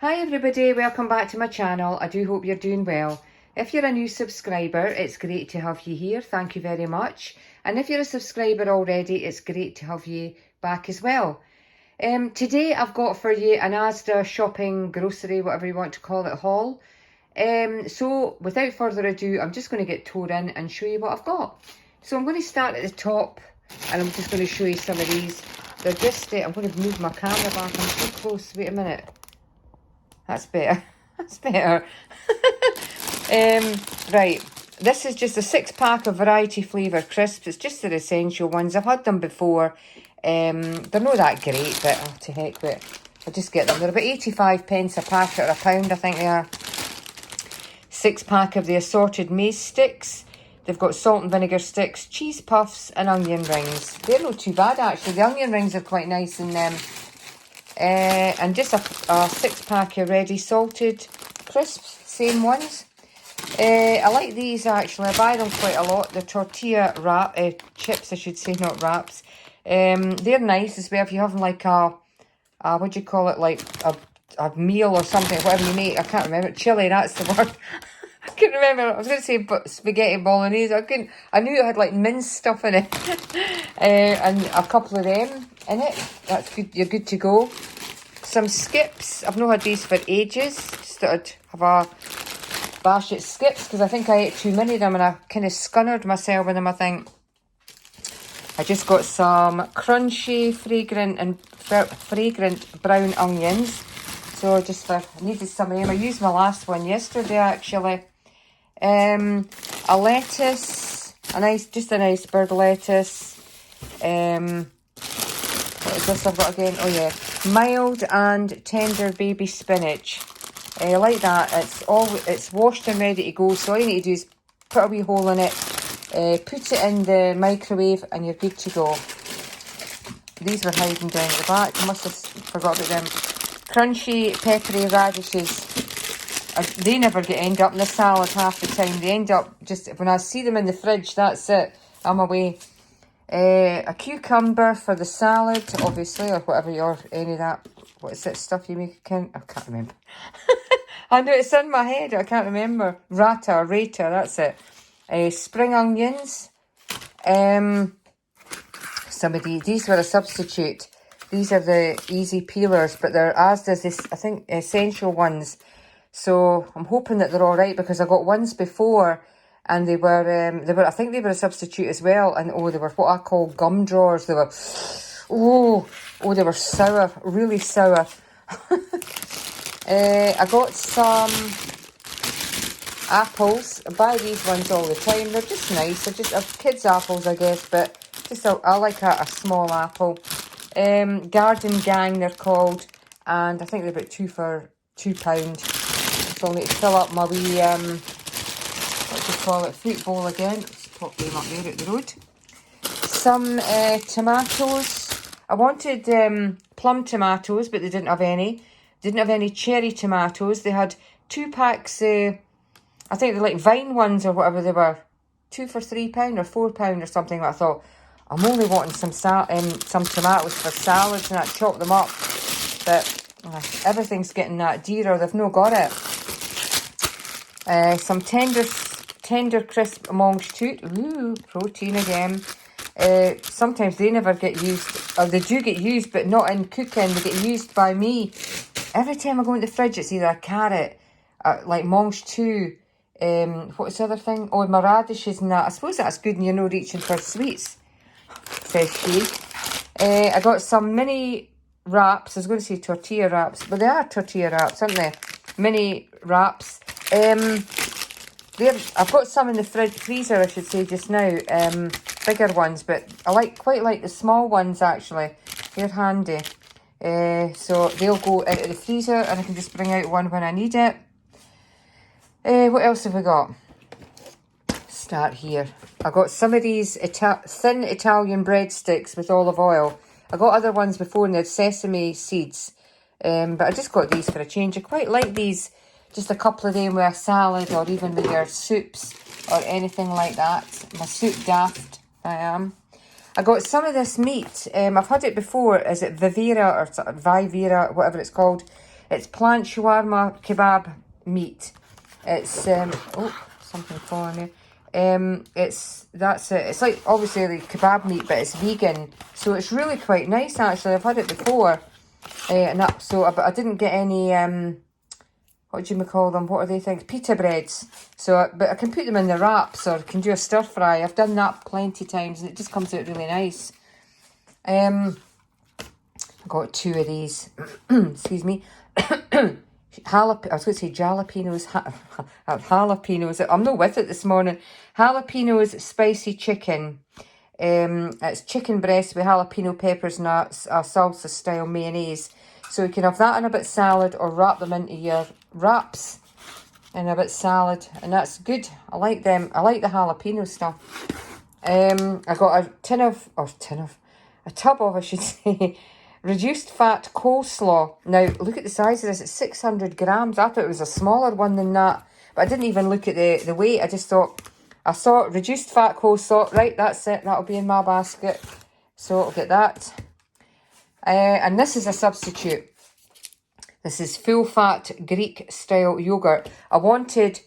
Hi everybody, welcome back to my channel. I do hope you're doing well. If you're a new subscriber, it's great to have you here. Thank you very much. And if you're a subscriber already, it's great to have you back as well. Today I've got for you an Asda shopping, grocery, whatever you want to call it, haul. So without further ado, I'm just going to get towed in and show you what I've got. So I'm going to start at the top and I'm just going to show you some of these. They're just, I'm going to move my camera back. I'm too close. Wait a minute. That's better. That's better. Right. This is just a 6-pack of variety flavour crisps. It's just the essential ones. I've had them before. They're not that great, but oh, to heck with it. I'll just get them. They're about 85 pence a packet, or £1, I think they are. 6-pack of the assorted maize sticks. They've got salt and vinegar sticks, cheese puffs and onion rings. They're not too bad actually. The onion rings are quite nice in them. And just a 6-pack of ready salted crisps, same ones. I like these actually. I buy them quite a lot. The tortilla wrap, chips I should say, not wraps. They're nice as well if you're having like a what do you call it, like a meal or something, whatever you make. I can't remember. Chili, that's the word. I couldn't remember. I was going to say spaghetti bolognese. I knew it had like minced stuff in it. And a couple of them in it. That's good. You're good to go. Some skips. I've not had these for ages. Just thought I'd have a bash at skips because I think I ate too many of them and I kind of scunnered myself with them, I think. I just got some crunchy, fragrant brown onions. So I needed some of them. I used my last one yesterday actually. A lettuce, just an iceberg lettuce. What is this I've got again? Oh yeah, mild and tender baby spinach. I like that. It's washed and ready to go. So all you need to do is put a wee hole in it, put it in the microwave, and you're good to go. These were hiding down at the back. I must have forgot about them. Crunchy, peppery radishes. They never end up in the salad half the time. They end up just, when I see them in the fridge, that's it. I'm away. A cucumber for the salad, obviously, or whatever any of that, what is that stuff you make? I can't remember. I know it's in my head, I can't remember. Rata, that's it. Spring onions. Some of these were a substitute. These are the easy peelers, but they're Asda's, I think, essential ones. So I'm hoping that they're all right because I got ones before and they were I think they were a substitute as well. And they were what I call gum drawers. They were, they were sour, really sour. I got some apples. I buy these ones all the time. They're just nice. They're just kids' apples, I guess, but just I like a small apple. Garden Gang they're called, and I think they're about £2 for £2. So I'll need to fill up my wee what do you call it, fruit bowl again. Let's pop them up there at the road. Some tomatoes. I wanted plum tomatoes, but they didn't have any. Didn't have any cherry tomatoes. They had 2 packs. I think they're like Vine ones or whatever they were. 2 for £3 or £4 or something. I thought, I'm only wanting some tomatoes for salads and I chop them up. But everything's getting that dearer. They've no got it. Some tender crisp monge toot. Ooh, protein again. Sometimes they never get used. Or they do get used, but not in cooking. They get used by me. Every time I go in the fridge, it's either a carrot, like monge toot. What's the other thing? Oh, my radishes and that. I suppose that's good and you're not reaching for sweets, says she. I got some mini wraps. I was going to say tortilla wraps, but they are tortilla wraps, aren't they? Mini wraps. I've got some in the freezer, I should say, just now. Bigger ones, but I quite like the small ones actually. They're handy. So they'll go into the freezer and I can just bring out one when I need it. What else have we got? Start here. I got some of these thin Italian breadsticks with olive oil. I got other ones before and they had sesame seeds. But I just got these for a change. I quite like these. Just a couple of them with a salad or even with your soups or anything like that. My soup daft, I am. I got some of this meat. I've had it before. Is it Vivera or Vivera, whatever it's called? It's plant shawarma kebab meat. It's oh, something falling there. That's it. It's like obviously the kebab meat, but it's vegan, so it's really quite nice actually. I've had it before, but I didn't get any what do you call them? What are they things? Pita breads. So, but I can put them in the wraps or can do a stir fry. I've done that plenty of times and it just comes out really nice. I got 2 of these. Excuse me. I was going to say jalapenos. Jalapenos. I'm not with it this morning. Jalapenos spicy chicken. It's chicken breast with jalapeno peppers and a salsa style mayonnaise. So you can have that in a bit salad or wrap them into your wraps in a bit salad, and that's good. I like them. I like the jalapeno stuff. I got a tub of, I should say, reduced fat coleslaw. Now, look at the size of this. It's 600 grams. I thought it was a smaller one than that. But I didn't even look at the weight. I just thought, I saw reduced fat coleslaw. Right, that's it. That'll be in my basket. So I'll get that. And this is a substitute. This is full fat Greek style yogurt. I wanted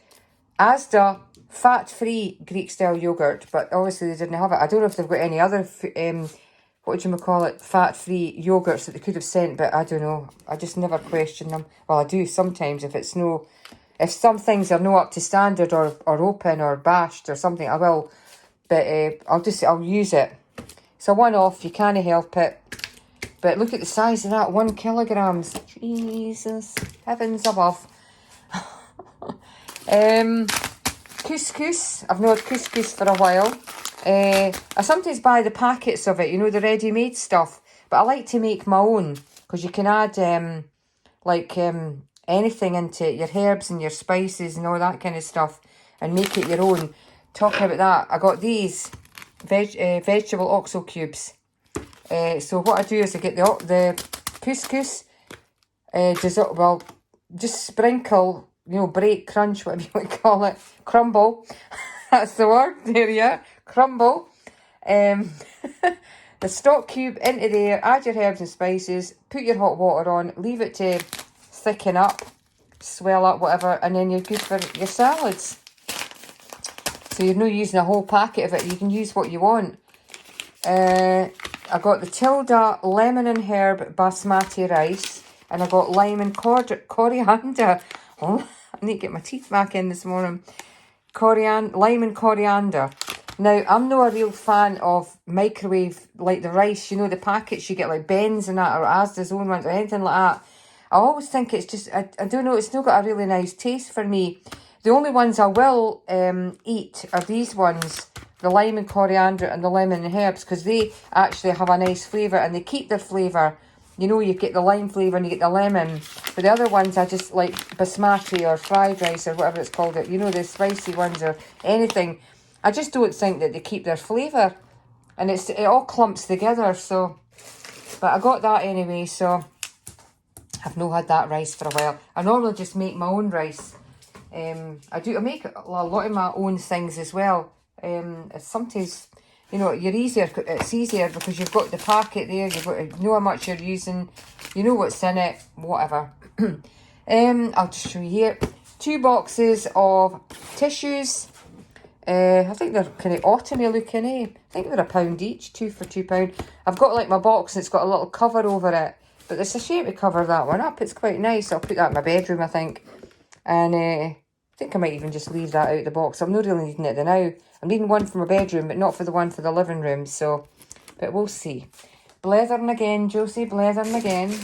Asda fat-free Greek style yogurt, but obviously they didn't have it. I don't know if they've got any other fat-free yogurts that they could have sent, but I don't know. I just never question them. Well, I do sometimes if some things are not up to standard or open or bashed or something, I will. But I'll use it. It's a one-off, you can't help it. But look at the size of that, 1 kilogram. Jesus, heavens above. Couscous. I've not had couscous for a while. I sometimes buy the packets of it, you know, the ready-made stuff. But I like to make my own, because you can add anything into it, your herbs and your spices and all that kind of stuff, and make it your own. Talking about that, I got these vegetable oxo cubes. So what I do is I get the couscous, just sprinkle, you know, break, crunch, whatever you want to call it, crumble. That's the word. There you are, crumble. The stock cube into there. Add your herbs and spices. Put your hot water on. Leave it to thicken up, swell up, whatever, and then you're good for your salads. So you're not using a whole packet of it. You can use what you want. I got the Tilda lemon and herb basmati rice, and I got lime and coriander. Oh, I need to get my teeth back in this morning. Lime and coriander. Now, I'm not a real fan of microwave, like the rice, you know, the packets you get like Ben's and that, or Asda's own ones, or anything like that. I always think it's just, I don't know, it's not got a really nice taste for me. The only ones I will eat are these ones, the lime and coriander and the lemon and herbs, because they actually have a nice flavour and they keep their flavour. You know, you get the lime flavour and you get the lemon. But the other ones I just like basmati or fried rice or whatever it's called. You know, the spicy ones or anything. I just don't think that they keep their flavour. And it all clumps together, so. But I got that anyway, so. I've not had that rice for a while. I normally just make my own rice. I make a lot of my own things as well. Sometimes, you know, it's easier because you've got the packet there, you've got to know how much you're using, you know what's in it, whatever. I'll just show you here. 2 boxes of tissues. I think they're kind of autumny looking, I think they're £1 each, 2 for £2. I've got like my box and it's got a little cover over it, but it's a shame to cover that one up. It's quite nice. I'll put that in my bedroom, I think. And I think I might even just leave that out of the box. I'm not really needing it now. I'm needing one for my bedroom, but not for the one for the living room. So, but we'll see. Blethering again, Josie, blethering again.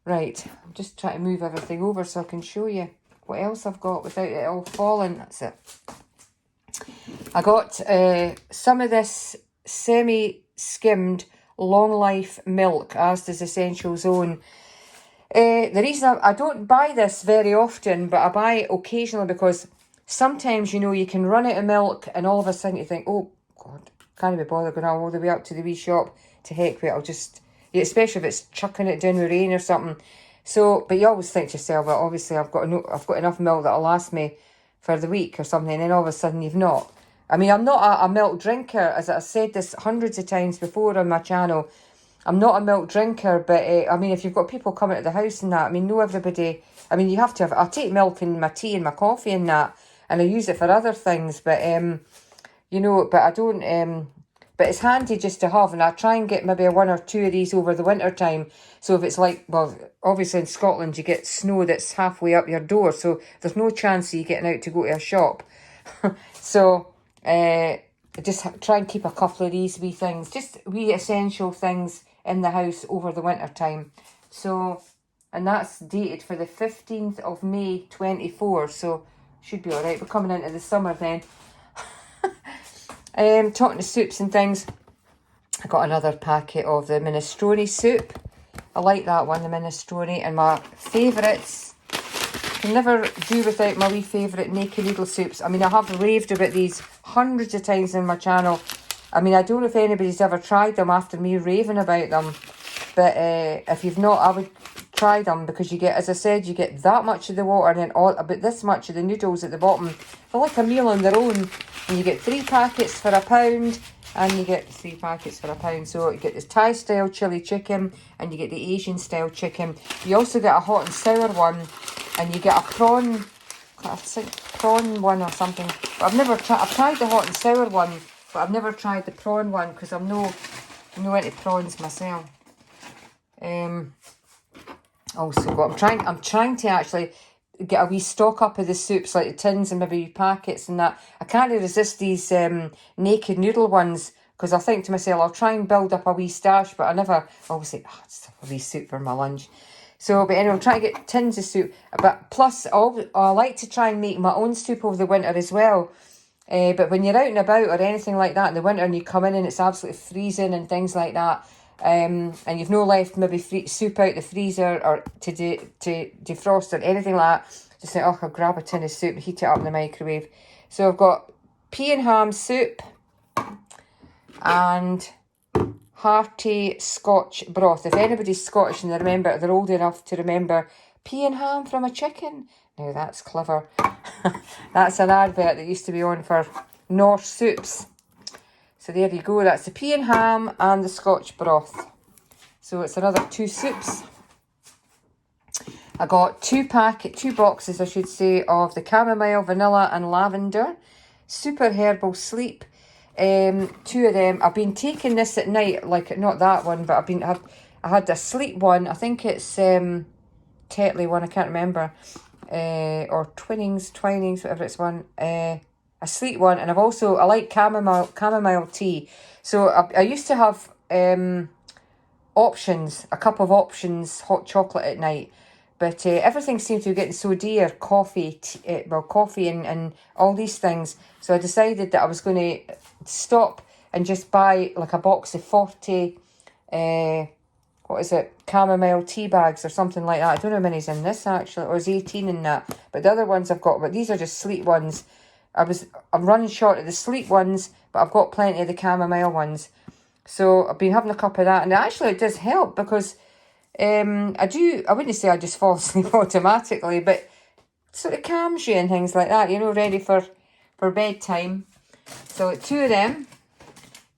Right, I'm just trying to move everything over so I can show you what else I've got without it all falling. That's it. I got some of this semi-skimmed long life milk, Asda's Essential Zone. The reason I don't buy this very often, but I buy it occasionally because sometimes, you know, you can run out of milk and all of a sudden you think, oh, God, can't be bothered going all the way up to the wee shop. To heck with it, I'll just, yeah, especially if it's chucking it down with rain or something. So, but you always think to yourself, well, obviously I've got enough milk that'll last me for the week or something, and then all of a sudden you've not. I mean, I'm not a milk drinker, as I've said this hundreds of times before on my channel. I'm not a milk drinker, but I mean, if you've got people coming to the house and that, I mean, no everybody, I mean, you have to have, I take milk in my tea and my coffee and that, and I use it for other things, but, you know, but I don't, but it's handy just to have, and I try and get maybe 1 or 2 of these over the winter time. So if it's like, well, obviously in Scotland you get snow that's halfway up your door, so there's no chance of you getting out to go to a shop. So, just try and keep a couple of these wee things, just wee essential things in the house over the winter time. So, and that's dated for the 15th of May 24, so should be alright. We're coming into the summer then. Talking to soups and things, I got another packet of the minestrone soup. I like that one, the minestrone. And my favourites, can never do without my wee favourite naked noodle soups. I mean, I have raved about these hundreds of times on my channel. I mean, I don't know if anybody's ever tried them after me raving about them. But if you've not, I would try them, because you get, as I said, you get that much of the water and then all about this much of the noodles at the bottom. They're like a meal on their own. And you get 3 packets for £1, and you get 3 packets for £1. So you get this Thai style chili chicken, and you get the Asian style chicken. You also get a hot and sour one, and you get a prawn, I think prawn one or something. But I've never tried. I've tried the hot and sour one, but I've never tried the prawn one, because I'm no into prawns myself. Also got, I'm trying to actually get a wee stock up of the soups, like the tins and maybe packets and that. I can't resist these naked noodle ones, because I think to myself, I'll try and build up a wee stash, but I always say, it's a wee soup for my lunch. So, but anyway, I'm trying to get tins of soup. But plus, I like to try and make my own soup over the winter as well. But when you're out and about or anything like that in the winter, and you come in and it's absolutely freezing and things like that, and you've no left maybe soup out the freezer or to defrost or anything like that, just say, oh, I'll grab a tin of soup, heat it up in the microwave. So I've got pea and ham soup and hearty Scotch broth. If anybody's Scottish and they're old enough to remember pea and ham from a chicken, now that's clever. That's an advert that used to be on for North soups. So there you go, that's the pea and ham and the Scotch broth. So it's another 2 soups. I got 2 boxes, I should say, of the chamomile, vanilla and lavender super herbal sleep. 2 of them. I've been taking this at night, like not that one, but I had a sleep one. I think it's Tetley one, I can't remember. Or Twinings, whatever it's one. A sweet one, and I like chamomile tea. So I used to have options, a cup of options, hot chocolate at night, but everything seemed to be getting so dear, coffee and all these things. So I decided that I was going to stop and just buy like a box of 40 chamomile tea bags or something like that. I don't know how many's in this actually, or it's 18 in that, but the other ones I've got, but these are just sleep ones. I'm running short of the sleep ones, but I've got plenty of the chamomile ones. So I've been having a cup of that, and actually it does help, because I wouldn't say I just fall asleep automatically, but sort of calms you and things like that, ready for bedtime. So 2 of them.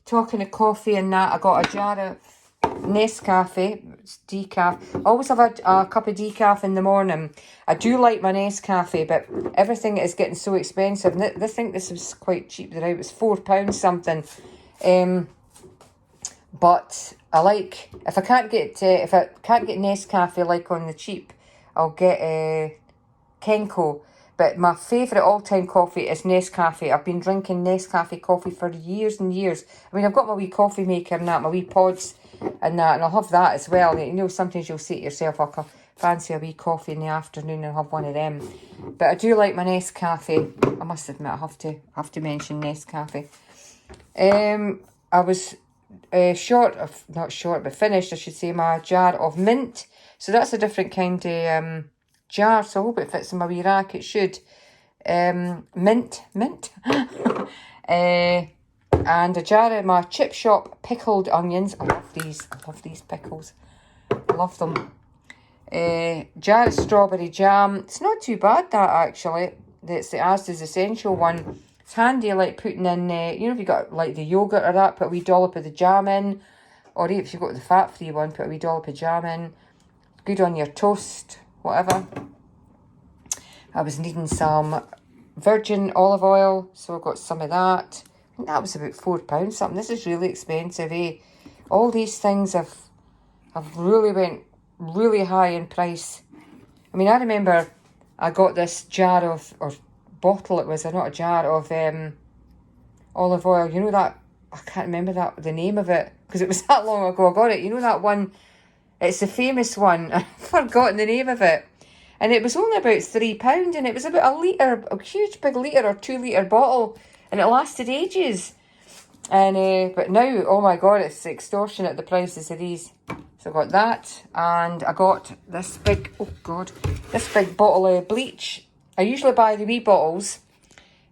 Talking of coffee and that, I got a jar of Nescafe, it's decaf. I always have a cup of decaf in the morning. I do like my Nescafe, but everything is getting so expensive. And I think this was quite cheap. It was £4 something. But I like, if I can't get Nescafe like on the cheap, I'll get Kenko. But my favourite all-time coffee is Nescafe. I've been drinking Nescafe coffee for years and years. I mean, I've got my wee coffee maker and that, my wee pods and that, and I'll have that as well. Sometimes you'll say to yourself, I fancy a wee coffee in the afternoon and have one of them. But I do like my Nescafe. I must admit, I have to mention Nescafe. I was finished, I should say, my jar of mint. So that's a different kind of jar, so I hope it fits in my wee rack. It should. Mint. And a jar of my chip shop pickled onions. I love these pickles. I love them. Jar of strawberry jam. It's not too bad, that, actually. It's the Asda's Essential one. It's handy, like putting in, if you got like the yogurt or that, put a wee dollop of the jam in. Or if you've got the fat-free one, put a wee dollop of jam in. Good on your toast, whatever. I was needing some virgin olive oil, so I got some of that. I think that was about £4 something. This is really expensive, eh? All these things have really went really high in price. I mean, I remember I got this jar of, or bottle it was, or not a jar, of olive oil. You know that, I can't remember the name of it, because it was that long ago I got it. You know that one, it's the famous one. I've forgotten the name of it. And it was only about £3, and it was about a litre, a huge big litre or 2 litre bottle, and it lasted ages. And but now, oh my god, it's extortionate, the prices of these. So I got that, and I got this big, oh god, this big bottle of bleach. I usually buy the wee bottles,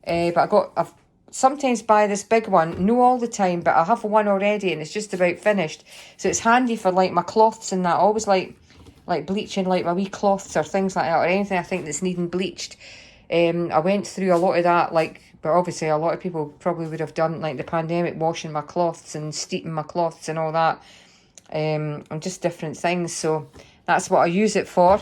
but I've sometimes buy this big one, no all the time, but I have one already and it's just about finished. So it's handy for like my cloths and that. I always like bleaching like my wee cloths or things like that, or anything I think that's needing bleached. I went through a lot of that, but obviously a lot of people probably would have done like the pandemic, washing my cloths and steeping my cloths and all that, and just different things. So that's what I use it for.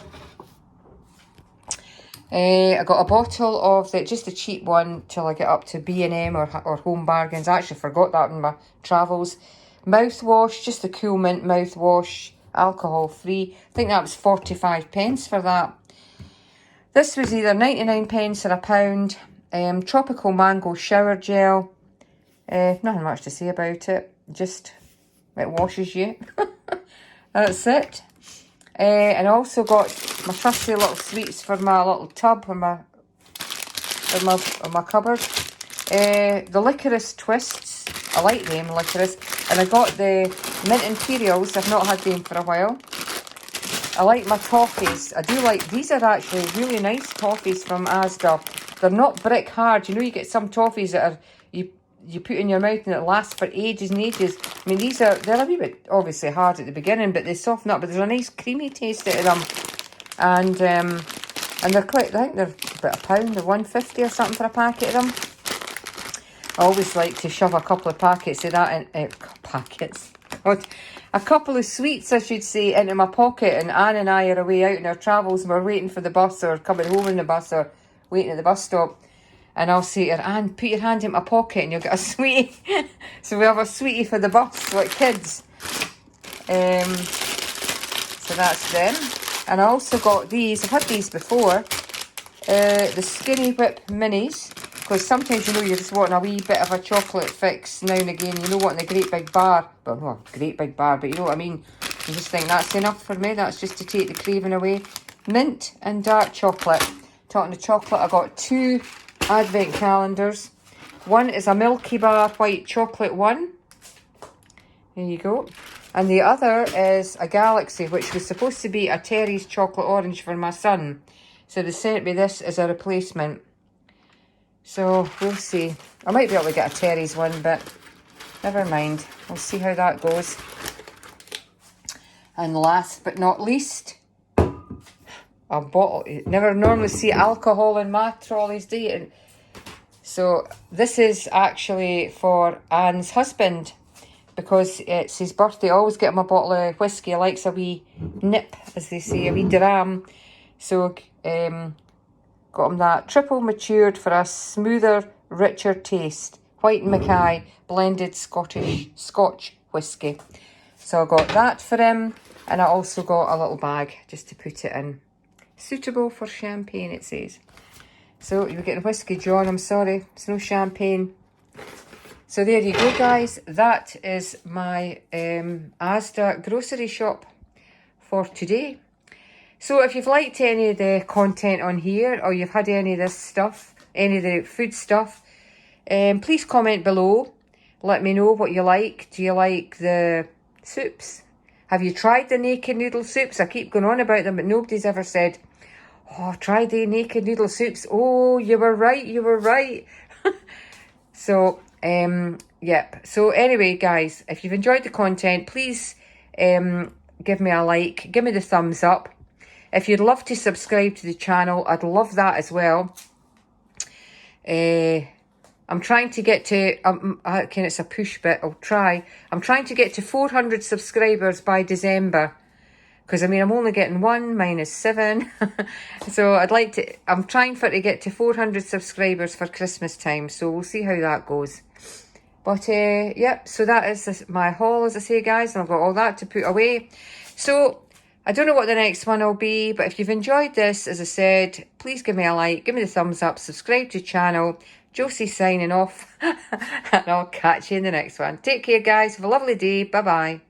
I got a bottle of just a cheap one till I get up to B&M or Home Bargains. I actually forgot that in my travels. Mouthwash, just a Cool Mint mouthwash, alcohol free. I think that was 45p for that. This was either 99p or £1. Tropical mango shower gel. Nothing much to say about it. Just, it washes you. That's it. And I also got my trusty little sweets for my little tub in my cupboard. The licorice twists. I like them, licorice. And I got the mint imperials. I've not had them for a while. I like my toffees. I do like, these are actually really nice toffees from Asda. They're not brick hard. You know, you get some toffees that are, you put in your mouth and it lasts for ages and ages. I mean, they're a wee bit obviously hard at the beginning, but they soften up. But there's a nice creamy taste out of them. And they're quite, I think they're about £1 or 1.50 or something for a packet of them. I always like to shove a couple of packets of that in, God, a couple of sweets, I should say, into my pocket. And Anne and I are away out in our travels and we're waiting for the bus or coming home in the bus or waiting at the bus stop. And I'll say to her, Anne, put your hand in my pocket and you'll get a sweetie. So we have a sweetie for the bus, like kids. So that's them. And I also got these, I've had these before, the Skinny Whip Minis. Because sometimes, you know, you're just wanting a wee bit of a chocolate fix now and again. You know, wanting a great big bar. Well, not a great big bar, but you know what I mean. You just think that's enough for me. That's just to take the craving away. Mint and dark chocolate. Talking to chocolate, I got 2 advent calendars. One is a Milky Bar white chocolate one. There you go. And the other is a Galaxy, which was supposed to be a Terry's chocolate orange for my son. So they sent me this as a replacement. So we'll see. I might be able to get a Terry's one, but never mind. We'll see how that goes. And last but not least, a bottle. You never normally see alcohol in my trolleys, do you? So this is actually for Anne's husband, because it's his birthday. I always get him a bottle of whiskey. He likes a wee nip, as they say, a wee dram. So got him that triple matured for a smoother, richer taste. White Mackay blended Scotch whiskey. So I got that for him, and I also got a little bag just to put it in. Suitable for champagne, it says. So you're getting whiskey, John. I'm sorry, it's no champagne. So there you go, guys. That is my Asda grocery shop for today. So if you've liked any of the content on here, or you've had any of this stuff, any of the food stuff, please comment below. Let me know what you like. Do you like the soups? Have you tried the naked noodle soups? I keep going on about them, but nobody's ever said, oh, try the naked noodle soups. Oh, you were right, you were right. So, yep. So anyway, guys, if you've enjoyed the content, please give me a like. Give me the thumbs up. If you'd love to subscribe to the channel, I'd love that as well. I'm trying to get to, okay, it's a push bit, I'll try. I'm trying to get to 400 subscribers by December. Because, I mean, I'm only getting 1 minus 7. So I'm trying to get to 400 subscribers for Christmas time. So we'll see how that goes. But, yep, so that is my haul, as I say, guys. And I've got all that to put away. So, I don't know what the next one will be. But if you've enjoyed this, as I said, please give me a like. Give me the thumbs up. Subscribe to the channel. Josie signing off. And I'll catch you in the next one. Take care, guys. Have a lovely day. Bye-bye.